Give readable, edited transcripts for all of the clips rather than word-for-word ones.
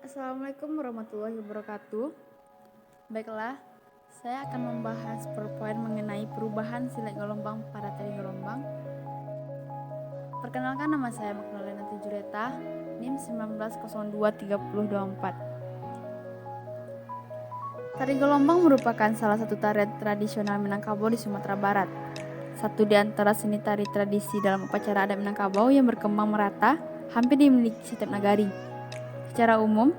Assalamualaikum warahmatullahi wabarakatuh. Baiklah, saya akan membahas PowerPoint mengenai perubahan silet gelombang pada tari gelombang. Perkenalkan, nama saya Magdalena Tijureta, NIM 19023024. Tari gelombang merupakan salah satu tarian tradisional Minangkabau di Sumatera Barat. Satu di antara seni tari tradisi dalam upacara adat Minangkabau yang berkembang merata, hampir dimiliki setiap nagari. Secara umum,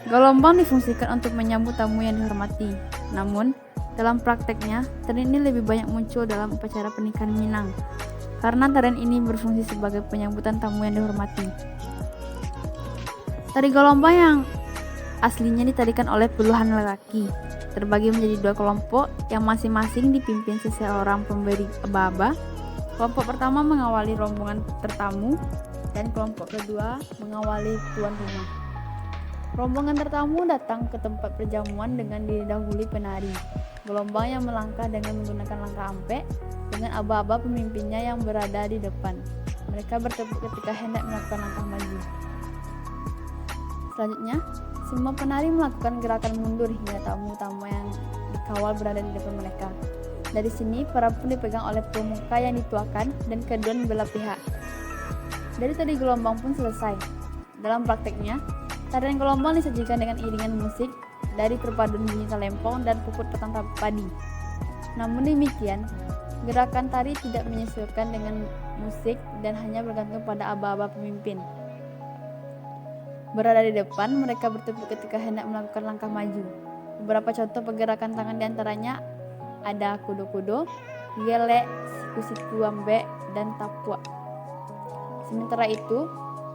gelombang difungsikan untuk menyambut tamu yang dihormati. Namun, dalam prakteknya, tarian ini lebih banyak muncul dalam upacara pernikahan Minang, karena tarian ini berfungsi sebagai penyambutan tamu yang dihormati. Tari gelombang yang aslinya ditarikan oleh puluhan lelaki, terbagi menjadi dua kelompok yang masing-masing dipimpin seseorang pemberi aba-aba. Kelompok pertama mengawali rombongan tertamu, dan kelompok kedua mengawali tuan rumah. Rombongan tertamu datang ke tempat perjamuan dengan didahului penari gelombang yang melangkah dengan menggunakan langkah ampek, dengan aba-aba pemimpinnya yang berada di depan. Mereka bertepuk ketika hendak melakukan langkah maju. Selanjutnya, semua penari melakukan gerakan mundur hingga tamu-tamu yang dikawal berada di depan mereka. Dari sini, para pun dipegang oleh pemuka yang dituakan dan kedua belah pihak. Dari tari gelombang pun selesai. Dalam prakteknya, tarian gelombang disajikan dengan iringan musik dari perpaduan bunyi talempong dan puput petang padi. Namun demikian, gerakan tari tidak menyesuaikan dengan musik dan hanya bergantung pada aba-aba pemimpin. Berada di depan, mereka bertepuk ketika hendak melakukan langkah maju. Beberapa contoh pergerakan tangan diantaranya ada kudo-kudo, gelek, siku-siku ambek, dan tapua. Sementara itu,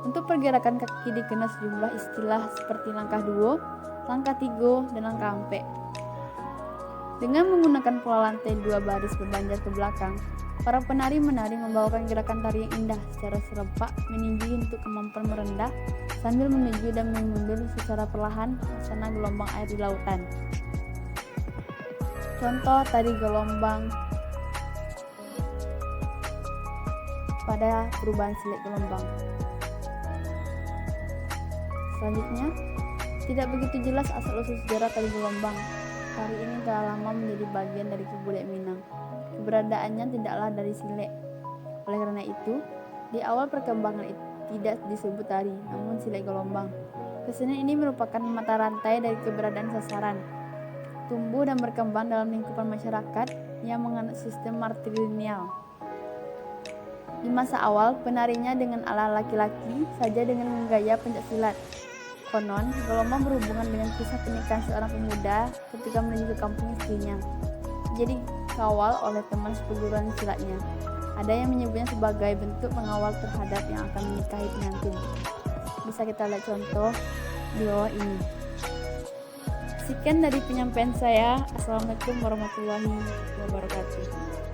untuk pergerakan kaki dikenal sejumlah istilah seperti langkah duo, langkah tigo, dan langkah ampek. Dengan menggunakan pola lantai dua baris berbanjar ke belakang, para penari menari membawakan gerakan tari yang indah secara serempak, meninggi untuk kemampuan merendah sambil menuju dan mundur secara perlahan laksana gelombang air di lautan. Contoh tari gelombang pada perubahan silet gelombang. Selanjutnya, tidak begitu jelas asal-usul sejarah tari gelombang. Tari ini telah lama menjadi bagian dari kebudayaan Minang. Keberadaannya tidaklah dari silet. Oleh karena itu, di awal perkembangan tidak disebut tari, namun silet gelombang. Kesenian ini merupakan mata rantai dari keberadaan sasaran. Tumbuh dan berkembang dalam lingkupan masyarakat yang menganut sistem matrilineal. Di masa awal, penarinya dengan ala laki-laki saja dengan menggaya pencaksilat. Konon, gelombang berhubungan dengan kisah pernikahan seorang pemuda ketika menuju ke kampung istrinya. Jadi kawal oleh teman seperguruan silatnya. Ada yang menyebutnya sebagai bentuk pengawal terhadap yang akan menikahi pengantin. Bisa kita lihat contoh di bawah ini. Sekian dari penyampaian saya. Assalamualaikum warahmatullahi wabarakatuh.